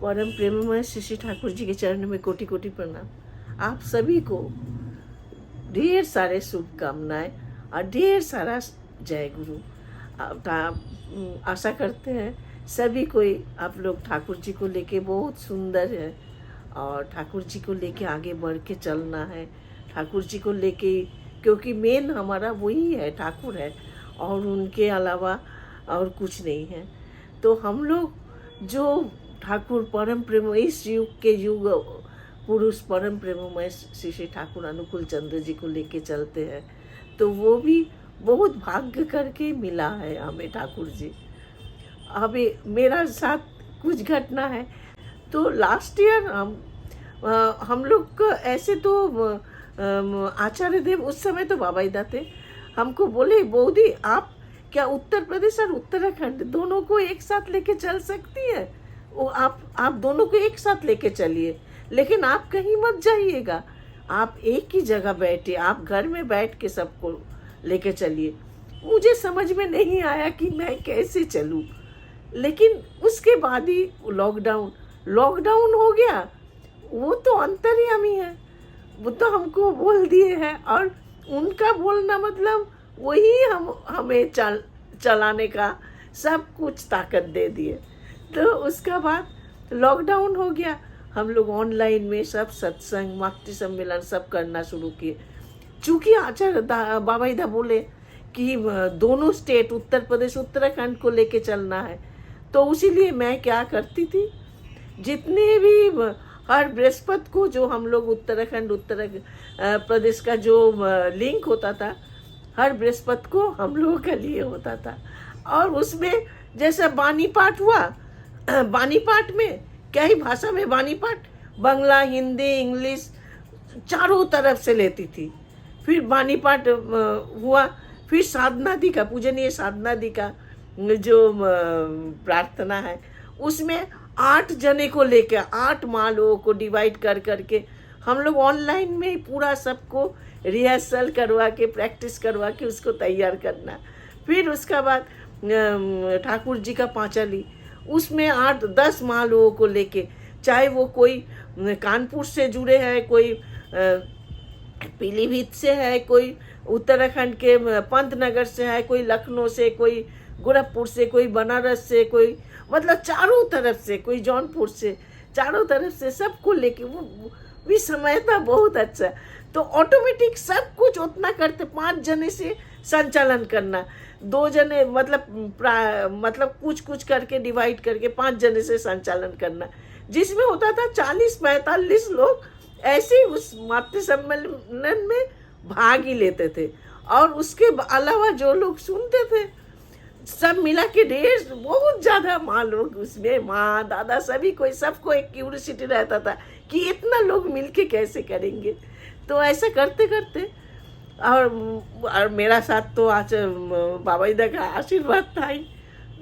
परम प्रेममय श्री श्री ठाकुर जी के चरण में कोटि कोटि प्रणाम। आप सभी को ढेर सारे शुभकामनाएं और ढेर सारा जय गुरु। आशा करते हैं सभी कोई आप लोग ठाकुर जी को लेके बहुत सुंदर है और ठाकुर जी को लेके आगे बढ़ के चलना है। ठाकुर जी को लेके, क्योंकि मेन हमारा वही है, ठाकुर है और उनके अलावा और कुछ नहीं है। तो हम लोग जो ठाकुर परम प्रेम, इस युग के युग पुरुष परम प्रेममय श्री श्री ठाकुर अनुकूल चंद्र जी को लेके चलते हैं, तो वो भी बहुत भाग्य करके मिला है हमें ठाकुर जी। अभी मेरा साथ कुछ घटना है। तो लास्ट ईयर हम लोग ऐसे तो आचार्य देव उस समय तो बाबाईदा थे, हमको बोले बौदी आप क्या उत्तर प्रदेश और उत्तराखंड दोनों को एक साथ लेके चल सकती है? वो आप दोनों को एक साथ लेके चलिए, लेकिन आप कहीं मत जाइएगा, आप एक ही जगह बैठिए, आप घर में बैठ के सबको लेके चलिए। मुझे समझ में नहीं आया कि मैं कैसे चलूं, लेकिन उसके बाद ही लॉकडाउन हो गया। वो तो अंतर्यामी है, वो तो हमको बोल दिए हैं और उनका बोलना मतलब वही हमें चलाने का सब कुछ ताकत दे दिए। तो उसका बाद लॉकडाउन हो गया, हम लोग ऑनलाइन में सब सत्संग भक्ति सम्मेलन सब करना शुरू किए। चूँकि आचार्य बाबाईदा बोले कि दोनों स्टेट उत्तर प्रदेश उत्तराखंड को लेके चलना है, तो उसीलिए मैं क्या करती थी, जितने भी हर बृहस्पति को जो हम लोग उत्तराखंड उत्तर प्रदेश का जो लिंक होता था, हर बृहस्पति को हम लोगों के लिए होता था। और उसमें जैसे बानी पाठ हुआ, बानी पाठ में क्या ही भाषा में बानी पाठ, बंगला हिंदी इंग्लिश चारों तरफ से लेती थी। फिर बानी पाठ हुआ, फिर साधना दी का, पूजनीय साधना दी का जो प्रार्थना है, उसमें 8 जने को लेकर 8 माँ लोगों को डिवाइड कर करके हम लोग ऑनलाइन में पूरा सबको रिहर्सल करवा के प्रैक्टिस करवा के उसको तैयार करना। फिर उसका बाद ठाकुर जी का पांचाली, उसमें 8-10 माँ लोगों को लेके, चाहे वो कोई कानपुर से जुड़े हैं, कोई पीलीभीत से है, कोई उत्तराखंड के पंतनगर से है, कोई लखनऊ से, कोई गोरखपुर से, कोई बनारस से, कोई मतलब चारों तरफ से, कोई जौनपुर से, चारों तरफ से सबको लेके वो भी समय था बहुत अच्छा। तो ऑटोमेटिक सब कुछ उतना करते, 5 जने से संचालन करना, 2 जने मतलब कुछ करके डिवाइड करके 5 जने से संचालन करना, जिसमें होता था 40-45 लोग ऐसे उस मातृ सम्मेलन में भाग ही लेते थे। और उसके अलावा जो लोग सुनते थे सब मिला के ढेर बहुत ज़्यादा माँ लोग, उसमें माँ दादा सभी कोई, सबको एक क्यूरियोसिटी रहता था कि इतना लोग मिलके कैसे करेंगे। तो ऐसा करते करते और मेरा साथ तो आज बाबाईदा का आशीर्वाद था ही।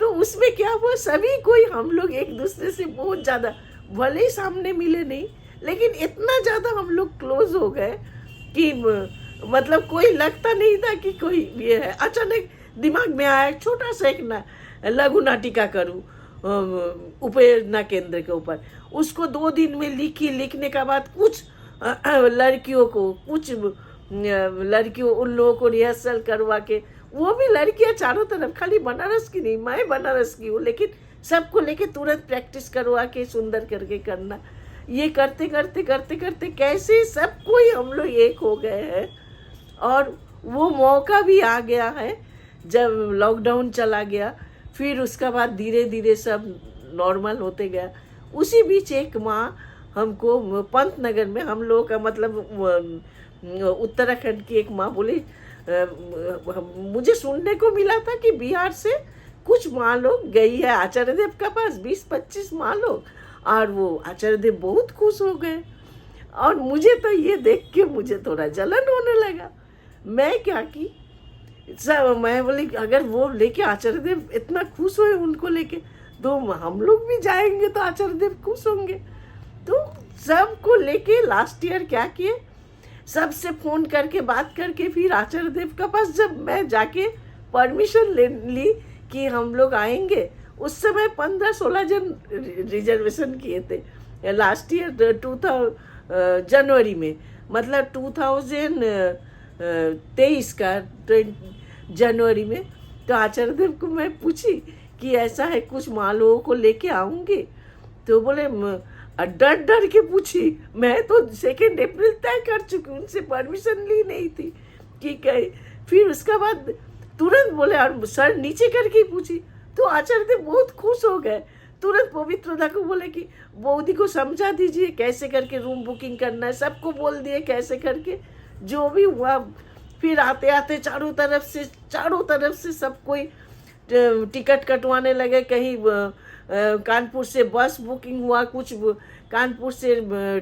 तो उसमें क्या हुआ, सभी कोई हम लोग एक दूसरे से बहुत ज़्यादा, भले ही सामने मिले नहीं, लेकिन इतना ज़्यादा हम लोग क्लोज हो गए कि मतलब कोई लगता नहीं था कि कोई ये है। अचानक दिमाग में आया छोटा सा एक लघु नाटिका करूँ उपयोजना केंद्र के ऊपर, उसको 2 दिन में लिखने के बाद कुछ लड़कियों उन लोगों को रिहर्सल करवा के, वो भी लड़कियां चारों तरफ, खाली बनारस की नहीं, मैं बनारस की हूँ, लेकिन सबको लेके तुरंत प्रैक्टिस करवा के सुंदर करके करना। ये करते करते कैसे सब कोई हम लोग एक हो गए हैं। और वो मौका भी आ गया है जब लॉकडाउन चला गया, फिर उसका बाद धीरे धीरे सब नॉर्मल होते गया। उसी बीच एक माँ हमको पंतनगर में, हम लोगों का मतलब उत्तराखंड की एक माँ बोली, मुझे सुनने को मिला था कि बिहार से कुछ माँ लोग गई है आचार्य देव के पास, 20-25 माँ लोग, और वो आचार्य देव बहुत खुश हो गए। और मुझे तो ये देख के मुझे थोड़ा जलन होने लगा। मैं क्या की सब, मैं बोली अगर वो लेके आचार्य देव इतना खुश हुए उनको लेके, तो हम लोग भी जाएंगे तो आचार्य देव खुश होंगे। तो सबको लेके लास्ट ईयर क्या किए, सबसे फ़ोन करके बात करके, फिर आचार्य देव के पास जब मैं जाके परमिशन ले ली कि हम लोग आएंगे, उस समय 15-16 जन रिजर्वेशन किए थे लास्ट ईयर 2000 जनवरी में, मतलब 2023 का जनवरी में। तो आचार्य देव को मैं पूछी कि ऐसा है कुछ माँ लोगों को लेके आऊँगी, तो बोले डर डर के पूछी, मैं तो 2 अप्रैल तय कर चुकी, उनसे परमिशन ली नहीं थी कि कहीं। फिर उसका बाद तुरंत बोले, और सर नीचे करके पूछी, तो आचार्य देव बहुत खुश हो गए। तुरंत पवित्रदा को बोले कि बौदी को समझा दीजिए कैसे करके रूम बुकिंग करना है, सबको बोल दिए कैसे करके, जो भी हुआ। फिर आते आते चारों तरफ से सब कोई टिकट कटवाने लगे। कहीं कानपुर से बस बुकिंग हुआ, कुछ कानपुर से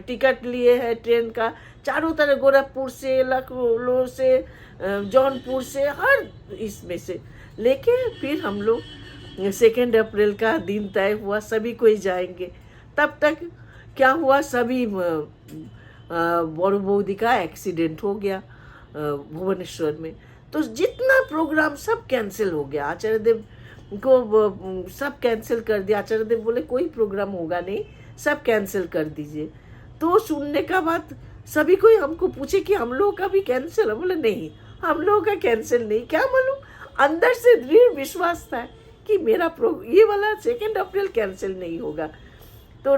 टिकट लिए है ट्रेन का, चारों तरफ गोरखपुर से, लखनऊ से, जौनपुर से, हर इसमें से लेके फिर हम लोग 2 अप्रैल का दिन तय हुआ, सभी कोई जाएंगे। तब तक क्या हुआ, सभी बड़ू बौदी का एक्सीडेंट हो गया भुवनेश्वर में। तो जितना प्रोग्राम सब कैंसिल हो गया, आचार्य देव को सब कैंसिल कर दिया। आचार्य देव बोले कोई प्रोग्राम होगा नहीं, सब कैंसिल कर दीजिए। तो सुनने का बाद सभी कोई हमको पूछे कि हम लोगों का भी कैंसिल है, बोले नहीं हम लोगों का कैंसिल नहीं। क्या मालूम, अंदर से दृढ़ विश्वास था कि मेरा ये वाला 2 अप्रैल कैंसिल नहीं होगा। तो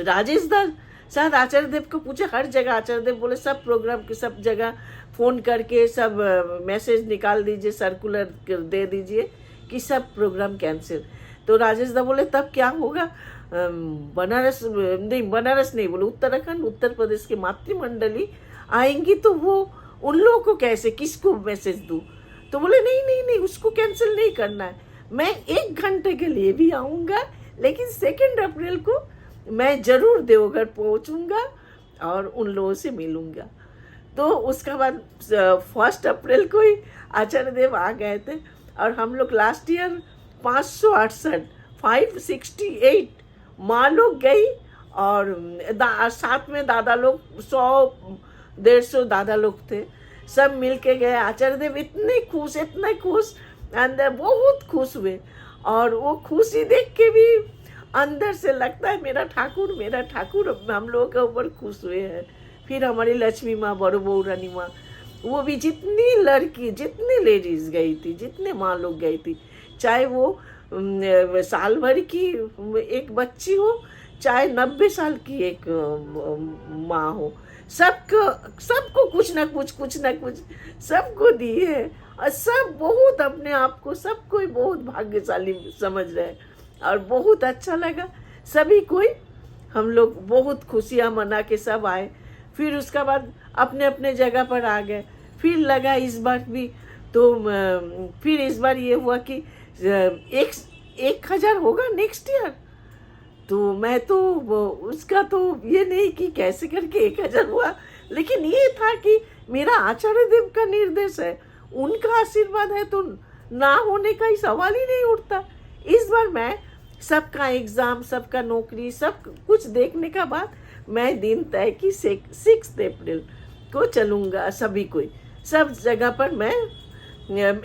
राजेश दास शायद आचार्य देव को पूछे, हर जगह आचार्य देव बोले सब प्रोग्राम की सब जगह फ़ोन करके सब मैसेज निकाल दीजिए, सर्कुलर दे दीजिए कि सब प्रोग्राम कैंसिल। तो राजेश दा बोले तब क्या होगा, बनारस नहीं बोले, उत्तराखंड उत्तर प्रदेश के मातृमंडली आएंगी, तो वो उन लोगों को कैसे, किसको मैसेज दूँ। तो बोले नहीं नहीं नहीं, उसको कैंसिल नहीं करना है, मैं 1 घंटे के लिए भी आऊँगा, लेकिन 2 अप्रैल को मैं ज़रूर देवघर पहुँचूँगा और उन लोगों से मिलूँगा। तो उसका बाद 1 अप्रैल को ही आचार्य देव आ गए थे, और हम लोग लास्ट ईयर 568 माँ लोग गई, और साथ में दादा लोग 100-150 दादा लोग थे, सब मिल के गए। आचार्य देव इतने खुश अंदर बहुत खुश हुए, और वो खुशी देख के भी अंदर से लगता है मेरा ठाकुर हम लोगों के ऊपर खुश हुए हैं। फिर हमारी लक्ष्मी माँ, बड़ो बहू रानी माँ, वो भी जितनी लड़की, जितनी लेडीज गई थी, जितने माँ लोग गई थी, चाहे वो साल भर की एक बच्ची हो, चाहे 90 साल की एक माँ हो, सबको कुछ ना कुछ सबको दिए है। और सब बहुत अपने आप को सब कोई बहुत भाग्यशाली समझ रहे हैं, और बहुत अच्छा लगा। सभी कोई हम लोग बहुत खुशियाँ मना के सब आए। फिर उसका बाद अपने अपने जगह पर आ गए। फिर लगा इस बार भी, तो फिर इस बार ये हुआ कि 1000 होगा नेक्स्ट ईयर। तो मैं तो उसका तो ये नहीं कि कैसे करके 1000 हुआ, लेकिन ये था कि मेरा आचार्य देव का निर्देश है, उनका आशीर्वाद है, तो ना होने का ही सवाल ही नहीं उठता। इस बार मैं सबका एग्ज़ाम, सबका नौकरी, सब कुछ देखने का बाद मैं दिन तय की 6 अप्रैल को चलूँगा। सभी कोई सब जगह पर मैं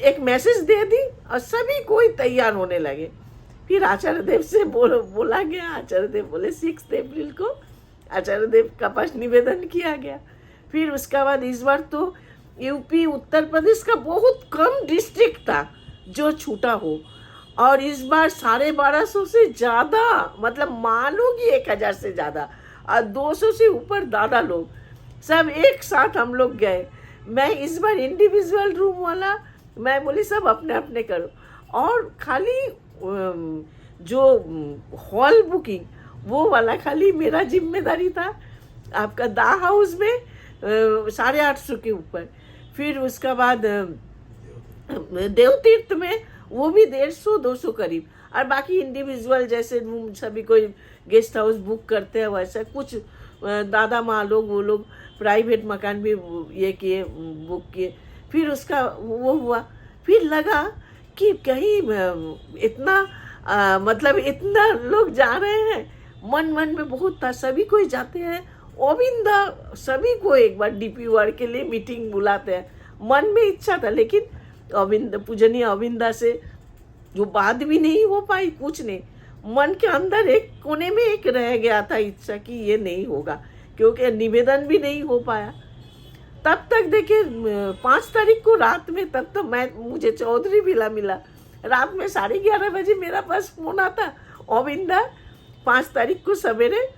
एक मैसेज दे दी, और सभी कोई तैयार होने लगे। फिर आचार्य देव से बोला गया, आचार्य देव बोले 6 अप्रैल को आचार्य देव का पास निवेदन किया गया। फिर उसका बाद इस बार तो यूपी उत्तर प्रदेश का बहुत कम डिस्ट्रिक्ट था जो छूटा हो, और इस बार 1250 से ज़्यादा, मतलब माँ लोग ही 1000 से ज़्यादा, और 200 से ऊपर दादा लोग, सब एक साथ हम लोग गए। मैं इस बार इंडिविजुअल रूम वाला, मैं बोली सब अपने अपने करो, और खाली जो हॉल बुकिंग वो वाला खाली मेरा जिम्मेदारी था। आपका दा हाउस में 850 के ऊपर। फिर उसका बाद देवतीर्थ में वो भी 150-200 करीब, और बाकी इंडिविजुअल जैसे रूम सभी कोई गेस्ट हाउस बुक करते हैं वैसा कुछ दादा माँ लोग, वो लोग प्राइवेट मकान भी ये किए, बुक किए। फिर उसका वो हुआ, फिर लगा कि कहीं इतना मतलब इतना लोग जा रहे हैं, मन में बहुत था, सभी कोई जाते हैं। अविंदा सभी को एक बार DPUR के लिए मीटिंग बुलाते हैं, मन में इच्छा था, लेकिन पूजनीय अविंदा से जो बाद भी नहीं हो पाई, कुछ नहीं, मन के अंदर एक कोने में एक रह गया था इच्छा कि ये नहीं होगा, क्योंकि निवेदन भी नहीं हो पाया। तब तक देखिए 5 तारीख को रात में, तब तो मुझे चौधरी विला मिला, रात में 11:30 मेरा पास फोन आता, अविंदा 5 तारीख को सवेरे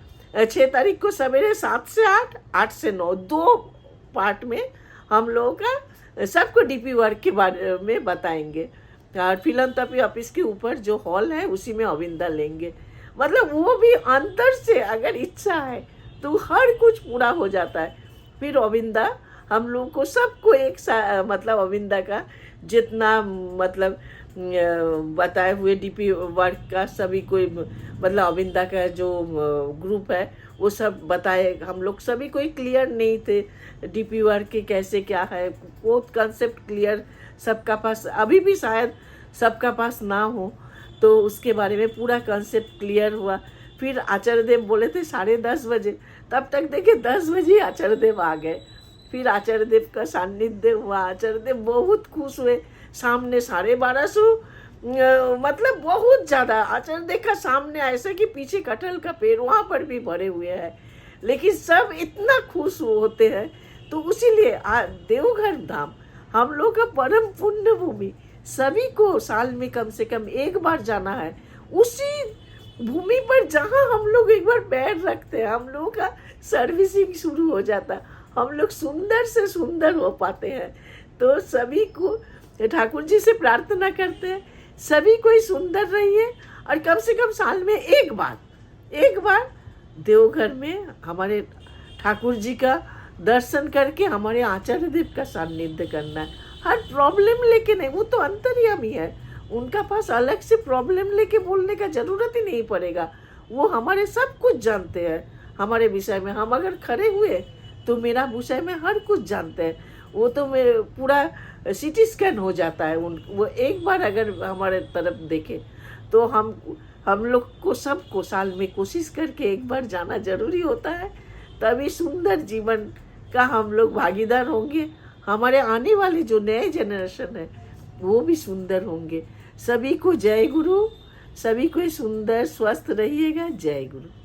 6 तारीख को सवेरे 7 से 8, 8 से 9, 2 पार्ट में हम लोगों का सबको डीपी वर्क के बारे में बताएंगे, और फिलंथ्रोपी ऑफिस के ऊपर जो हॉल है उसी में अविंदा लेंगे। मतलब वो भी अंदर से अगर इच्छा है तो हर कुछ पूरा हो जाता है। फिर अविंदा हम लोग को सबको एक मतलब अविंदा का जितना मतलब बताए हुए डीपी वर्क का सभी कोई, मतलब अविंदा का जो ग्रुप है वो सब बताए। हम लोग सभी कोई क्लियर नहीं थे डीपी वर्क के कैसे क्या है, वो कंसेप्ट क्लियर सबका पास अभी भी शायद सबका पास ना हो, तो उसके बारे में पूरा कंसेप्ट क्लियर हुआ। फिर आचार्य देव बोले थे 10:30 बजे, तब तक देखिए 10 बजे आचार्य देव आ गए। फिर आचार्य देव का सान्निध्य हुआ, आचार्य देव बहुत खुश हुए। सामने 1250 मतलब बहुत ज़्यादा आचार्य देव का सामने, ऐसा कि पीछे कटहल का पेड़ वहाँ पर भी भरे हुए हैं, लेकिन सब इतना खुश होते हैं। तो इसीलिए देवघर धाम हम लोग का परम पुण्य भूमि, सभी को साल में कम से कम एक बार जाना है। उसी भूमि पर जहाँ हम लोग एक बार पैर रखते हैं, हम लोगों का सर्विसिंग शुरू हो जाता है, हम लोग सुंदर से सुंदर हो पाते हैं। तो सभी को ठाकुर जी से प्रार्थना करते हैं, सभी कोई सुंदर रहिए, और कम से कम साल में एक बार देवघर में हमारे ठाकुर जी का दर्शन करके हमारे आचार्य देव का सान्निध्य करना है। हर प्रॉब्लम लेके नहीं, वो तो अंतर्यामी है, उनका पास अलग से प्रॉब्लम लेके बोलने का जरूरत ही नहीं पड़ेगा। वो हमारे सब कुछ जानते हैं, हमारे विषय में। हम अगर खड़े हुए तो मेरा विषय में हर कुछ जानते हैं। वो तो मेरे पूरा सीटी स्कैन हो जाता है वो एक बार अगर हमारे तरफ देखे तो हम लोग को सबको साल में कोशिश करके एक बार जाना जरूरी होता है। तभी सुंदर जीवन का हम लोग भागीदार होंगे, हमारे आने वाले जो नए जनरेशन है वो भी सुंदर होंगे। सभी को जय गुरु, सभी को सुंदर स्वस्थ रहिएगा। जय गुरु।